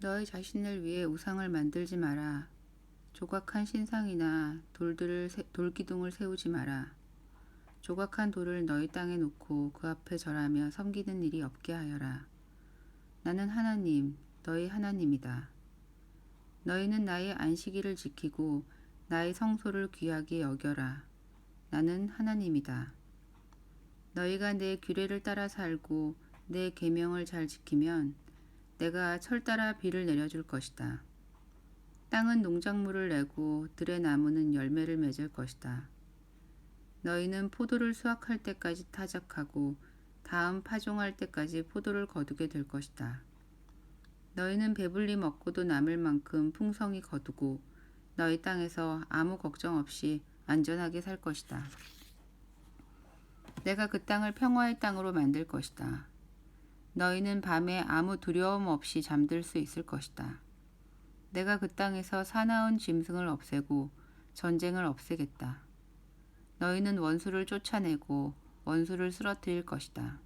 너희 자신을 위해 우상을 만들지 마라. 조각한 신상이나 돌기둥을 세우지 마라. 조각한 돌을 너희 땅에 놓고 그 앞에 절하며 섬기는 일이 없게 하여라. 나는 하나님, 너희 하나님이다. 너희는 나의 안식일을 지키고 나의 성소를 귀하게 여겨라. 나는 하나님이다. 너희가 내 규례를 따라 살고 내 계명을 잘 지키면 내가 철 따라 비를 내려줄 것이다. 땅은 농작물을 내고 들의 나무는 열매를 맺을 것이다. 너희는 포도를 수확할 때까지 타작하고 다음 파종할 때까지 포도를 거두게 될 것이다. 너희는 배불리 먹고도 남을 만큼 풍성히 거두고 너희 땅에서 아무 걱정 없이 안전하게 살 것이다. 내가 그 땅을 평화의 땅으로 만들 것이다. 너희는 밤에 아무 두려움 없이 잠들 수 있을 것이다. 내가 그 땅에서 사나운 짐승을 없애고 전쟁을 없애겠다. 너희는 원수를 쫓아내고 원수를 쓰러뜨릴 것이다.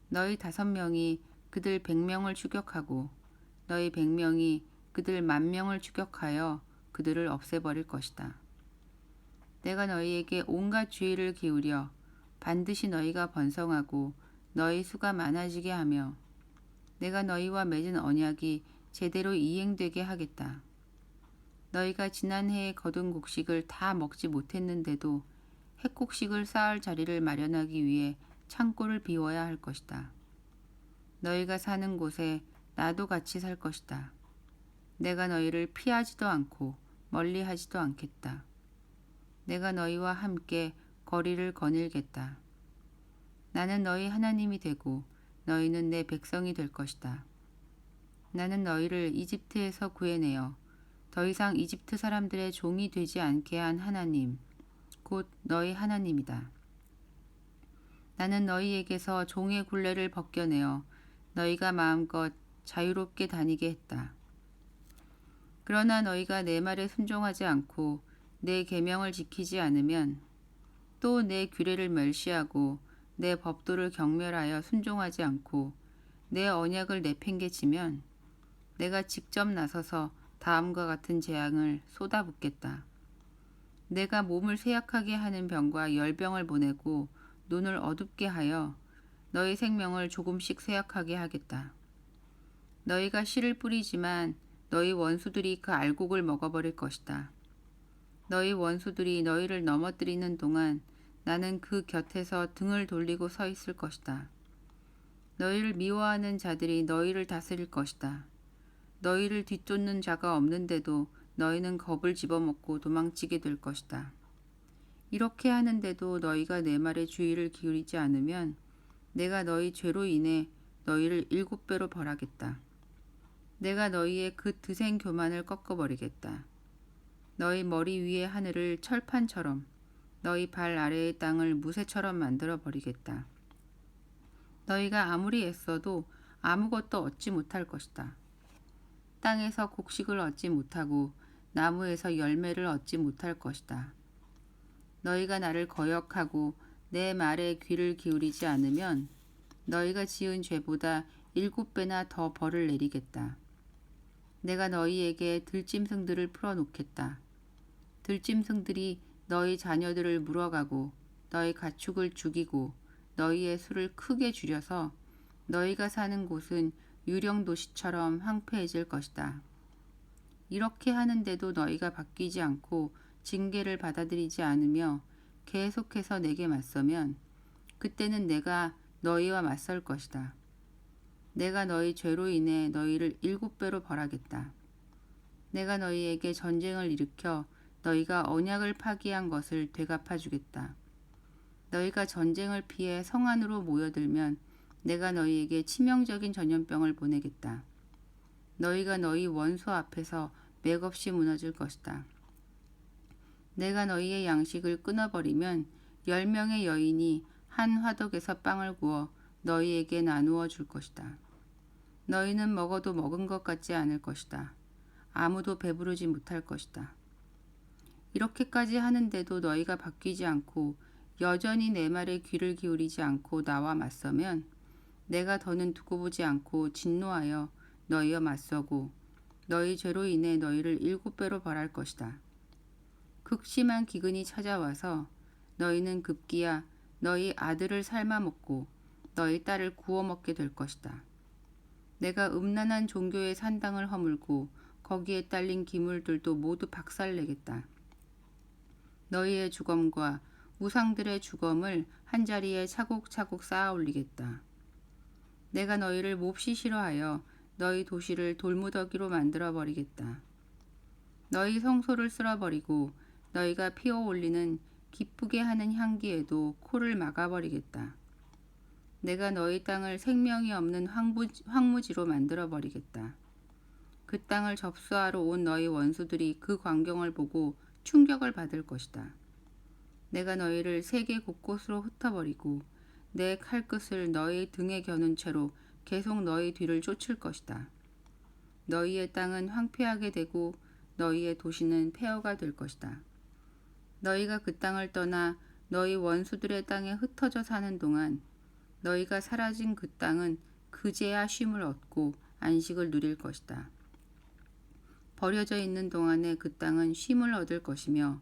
너희 5명이 그들 100명을 추격하고 너희 100명이 그들 10,000명을 추격하여 그들을 없애버릴 것이다. 내가 너희에게 온갖 주의를 기울여 반드시 너희가 번성하고 너희 수가 많아지게 하며 내가 너희와 맺은 언약이 제대로 이행되게 하겠다. 너희가 지난해에 거둔 곡식을 다 먹지 못했는데도 핵곡식을 쌓을 자리를 마련하기 위해 창고를 비워야 할 것이다. 너희가 사는 곳에 나도 같이 살 것이다. 내가 너희를 피하지도 않고 멀리하지도 않겠다. 내가 너희와 함께 거리를 거닐겠다. 나는 너희 하나님이 되고 너희는 내 백성이 될 것이다. 나는 너희를 이집트에서 구해내어 더 이상 이집트 사람들의 종이 되지 않게 한 하나님, 곧 너희 하나님이다. 나는 너희에게서 종의 굴레를 벗겨내어 너희가 마음껏 자유롭게 다니게 했다. 그러나 너희가 내 말에 순종하지 않고 내 계명을 지키지 않으면 또 내 규례를 멸시하고 내 법도를 경멸하여 순종하지 않고 내 언약을 내팽개치면 내가 직접 나서서 다음과 같은 재앙을 쏟아붓겠다. 내가 몸을 쇠약하게 하는 병과 열병을 보내고 눈을 어둡게 하여 너희 생명을 조금씩 쇠약하게 하겠다. 너희가 씨를 뿌리지만 너희 원수들이 그 알곡을 먹어버릴 것이다. 너희 원수들이 너희를 넘어뜨리는 동안 나는 그 곁에서 등을 돌리고 서 있을 것이다. 너희를 미워하는 자들이 너희를 다스릴 것이다. 너희를 뒤쫓는 자가 없는데도 너희는 겁을 집어먹고 도망치게 될 것이다. 이렇게 하는데도 너희가 내 말에 주의를 기울이지 않으면 내가 너희 죄로 인해 너희를 7배로 벌하겠다. 내가 너희의 그 드센 교만을 꺾어버리겠다. 너희 머리 위의 하늘을 철판처럼 너희 발 아래의 땅을 무쇠처럼 만들어버리겠다. 너희가 아무리 애써도 아무것도 얻지 못할 것이다. 땅에서 곡식을 얻지 못하고 나무에서 열매를 얻지 못할 것이다. 너희가 나를 거역하고 내 말에 귀를 기울이지 않으면 너희가 지은 죄보다 7배나 더 벌을 내리겠다. 내가 너희에게 들짐승들을 풀어놓겠다. 들짐승들이 너희 자녀들을 물어가고 너희 가축을 죽이고 너희의 수를 크게 줄여서 너희가 사는 곳은 유령 도시처럼 황폐해질 것이다. 이렇게 하는데도 너희가 바뀌지 않고 징계를 받아들이지 않으며 계속해서 내게 맞서면 그때는 내가 너희와 맞설 것이다. 내가 너희 죄로 인해 너희를 7배로 벌하겠다. 내가 너희에게 전쟁을 일으켜 너희가 언약을 파기한 것을 되갚아주겠다. 너희가 전쟁을 피해 성 안으로 모여들면 내가 너희에게 치명적인 전염병을 보내겠다. 너희가 너희 원수 앞에서 맥없이 무너질 것이다. 내가 너희의 양식을 끊어버리면 10명의 여인이 한 화덕에서 빵을 구워 너희에게 나누어 줄 것이다. 너희는 먹어도 먹은 것 같지 않을 것이다. 아무도 배부르지 못할 것이다. 이렇게까지 하는데도 너희가 바뀌지 않고 여전히 내 말에 귀를 기울이지 않고 나와 맞서면 내가 더는 두고 보지 않고 진노하여 너희와 맞서고 너희 죄로 인해 너희를 7배로 벌할 것이다. 극심한 기근이 찾아와서 너희는 급기야 너희 아들을 삶아 먹고 너희 딸을 구워 먹게 될 것이다. 내가 음란한 종교의 산당을 허물고 거기에 딸린 기물들도 모두 박살내겠다. 너희의 주검과 우상들의 주검을 한자리에 차곡차곡 쌓아 올리겠다. 내가 너희를 몹시 싫어하여 너희 도시를 돌무더기로 만들어 버리겠다. 너희 성소를 쓸어버리고 너희가 피워 올리는 기쁘게 하는 향기에도 코를 막아버리겠다. 내가 너희 땅을 생명이 없는 황무지로 만들어 버리겠다. 그 땅을 접수하러 온 너희 원수들이 그 광경을 보고 충격을 받을 것이다. 내가 너희를 세계 곳곳으로 흩어버리고 내 칼끝을 너희 등에 겨눈 채로 계속 너희 뒤를 쫓을 것이다. 너희의 땅은 황폐하게 되고 너희의 도시는 폐허가 될 것이다. 너희가 그 땅을 떠나 너희 원수들의 땅에 흩어져 사는 동안 너희가 사라진 그 땅은 그제야 쉼을 얻고 안식을 누릴 것이다. 버려져 있는 동안에 그 땅은 쉼을 얻을 것이며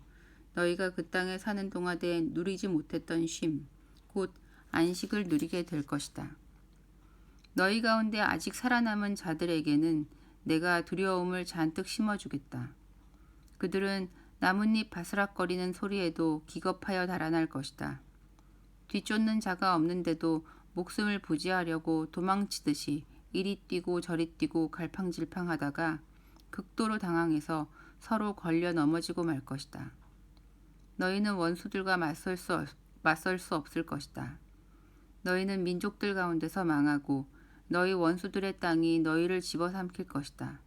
너희가 그 땅에 사는 동안에 누리지 못했던 쉼, 곧 안식을 누리게 될 것이다. 너희 가운데 아직 살아남은 자들에게는 내가 두려움을 잔뜩 심어주겠다. 그들은 나뭇잎 바스락거리는 소리에도 기겁하여 달아날 것이다. 뒤쫓는 자가 없는데도 목숨을 부지하려고 도망치듯이 이리 뛰고 저리 뛰고 갈팡질팡하다가 극도로 당황해서 서로 걸려 넘어지고 말 것이다. 너희는 원수들과 맞설 수 없을 것이다. 너희는 민족들 가운데서 망하고 너희 원수들의 땅이 너희를 집어삼킬 것이다.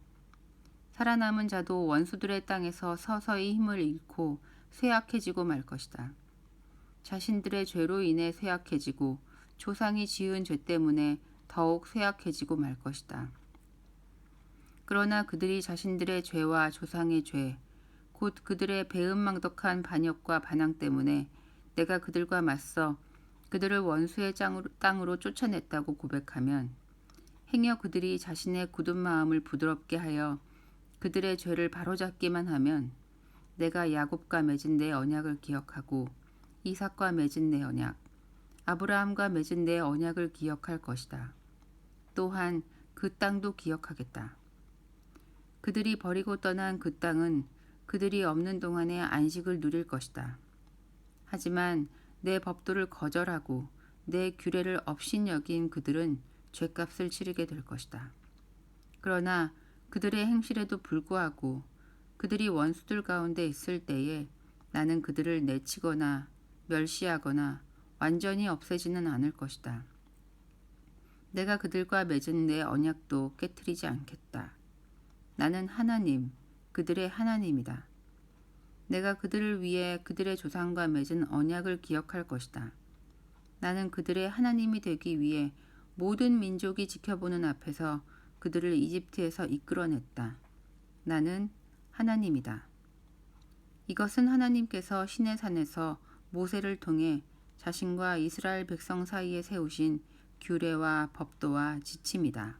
살아남은 자도 원수들의 땅에서 서서히 힘을 잃고 쇠약해지고 말 것이다. 자신들의 죄로 인해 쇠약해지고 조상이 지은 죄 때문에 더욱 쇠약해지고 말 것이다. 그러나 그들이 자신들의 죄와 조상의 죄, 곧 그들의 배은망덕한 반역과 반항 때문에 내가 그들과 맞서 그들을 원수의 땅으로 쫓아냈다고 고백하면 행여 그들이 자신의 굳은 마음을 부드럽게 하여 그들의 죄를 바로잡기만 하면 내가 야곱과 맺은 내 언약을 기억하고 이삭과 맺은 내 언약, 아브라함과 맺은 내 언약을 기억할 것이다. 또한 그 땅도 기억하겠다. 그들이 버리고 떠난 그 땅은 그들이 없는 동안에 안식을 누릴 것이다. 하지만 내 법도를 거절하고 내 규례를 업신여긴 그들은 죗값을 치르게 될 것이다. 그러나 그들의 행실에도 불구하고 그들이 원수들 가운데 있을 때에 나는 그들을 내치거나 멸시하거나 완전히 없애지는 않을 것이다. 내가 그들과 맺은 내 언약도 깨트리지 않겠다. 나는 하나님, 그들의 하나님이다. 내가 그들을 위해 그들의 조상과 맺은 언약을 기억할 것이다. 나는 그들의 하나님이 되기 위해 모든 민족이 지켜보는 앞에서 그들을 이집트에서 이끌어냈다. 나는 하나님이다. 이것은 하나님께서 시내 산에서 모세를 통해 자신과 이스라엘 백성 사이에 세우신 규례와 법도와 지침이다.